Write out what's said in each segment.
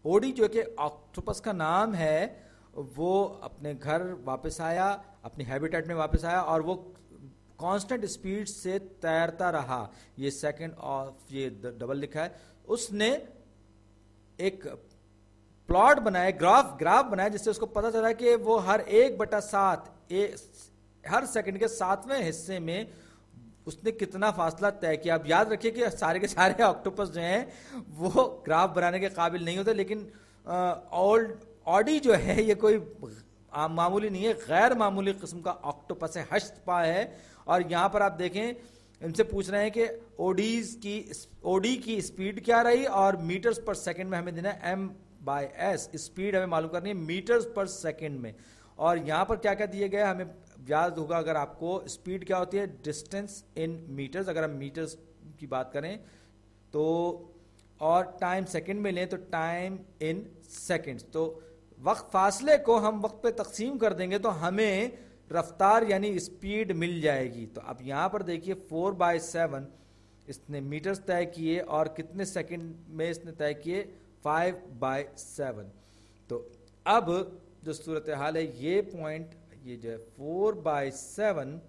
OD जो कि octopus का नाम है, वो अपने घर वापस आया, अपनी हैबिटेट में वापस आया और वो कांस्टेंट स्पीड से तैरता रहा। ये सेकंड ऑफ ये डबल लिखा है। उसने एक प्लॉट बनाया, ग्राफ बनाया, जिससे उसको पता चला कि वो हर 1/7 हर सेकंड के 7वें हिस्से में उसने कितना फासला तय किया। अब याद रखिए कि सारे के सारे ऑक्टोपस जो हैं वो ग्राफ बनाने के काबिल नहीं होते, लेकिन ऑडी जो है ये कोई मामूली नहीं है, गैर मामूली किस्म का ऑक्टोपस है, हस्तपा है। और यहां पर आप देखें, इनसे पूछ रहे हैं कि ओडी की स्पीड क्या रही और मीटर्स पर सेकंड में हमें देना है m/s। स्पीड हमें मालूम करनी है मीटर्स पर सेकंड में। और यहां पर क्या क्या दिए गए हमें याद होगा, अगर आपको स्पीड क्या होती है, डिस्टेंस इन मीटर्स, अगर हम मीटर्स की बात करें तो, और टाइम सेकंड में लें तो टाइम इन सेकंड्स। तो वक्त फासले को हम वक्त पे तकसीम कर देंगे तो हमें रफ्तार यानी स्पीड मिल जाएगी। तो अब यहां पर देखिए 4/7 इसने मीटर्स तय किए और कितने सेकंड में इसने तय किए, 5/7। तो अब जो सूरत हाल है, ये पॉइंट ये जो है 4/7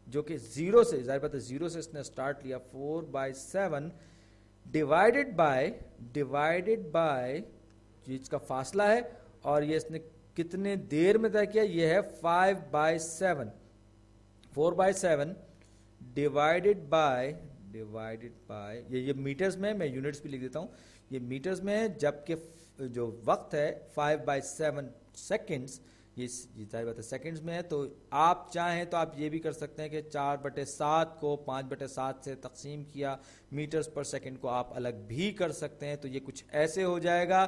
जो कि जीरो से, जाहिर बात है जीरो से इसने स्टार्ट लिया, 4/7 डिवाइडेड बाय चीज का फासला है और ये इसने कितने देर में तय किया, ये है 5/7। 4/7 डिवाइडेड बाय ये मीटर्स में, मैं यूनिट्स भी लिख देता हूं, ये मीटर्स में है, जबकि जो वक्त है 5/7 सेकेंड्स, ये जाहिर बात है सेकेंड्स में है। तो आप चाहें तो आप ये भी कर सकते हैं कि 4/7 को 5/7 से तकसीम किया, मीटर्स पर सेकेंड को आप अलग भी कर सकते हैं। तो ये कुछ ऐसे हो जाएगा,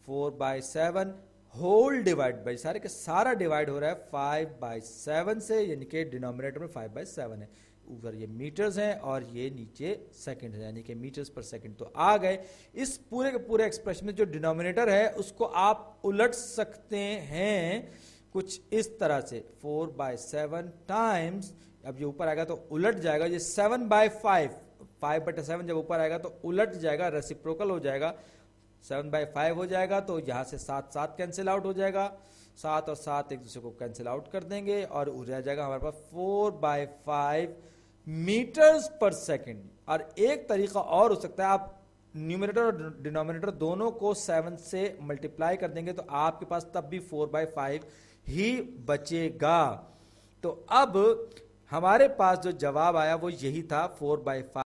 4/7 होल डिवाइड बाई, सारे के सारा डिवाइड हो रहा है 5/7 से, यानी कि डिनोमिनेटर में 5/7 है, ऊपर ये मीटर्स हैं और ये नीचे सेकंड है, यानी कि मीटर्स पर सेकंड। तो आ गए इस पूरे के पूरे एक्सप्रेशन में जो डिनोमिनेटर है उसको आप उलट सकते हैं कुछ इस तरह से, 4/7 टाइम्स, अब ये ऊपर आएगा तो उलट जाएगा, ये 7/5, 5/7 जब ऊपर आएगा तो उलट जाएगा, रेसिप्रोकल हो जाएगा, 7/5 हो जाएगा। तो यहां से 7 कैंसिल आउट हो जाएगा, 7 और 7 एक दूसरे को कैंसिल आउट कर देंगे और रह जाएगा हमारे पास 4/5 मीटर्स पर सेकेंड। और एक तरीका और हो सकता है, आप न्यूमरेटर और डिनोमिनेटर दोनों को 7 से मल्टीप्लाई कर देंगे तो आपके पास तब भी 4/5 ही बचेगा। तो अब हमारे पास जो जवाब आया वो यही था, 4/5।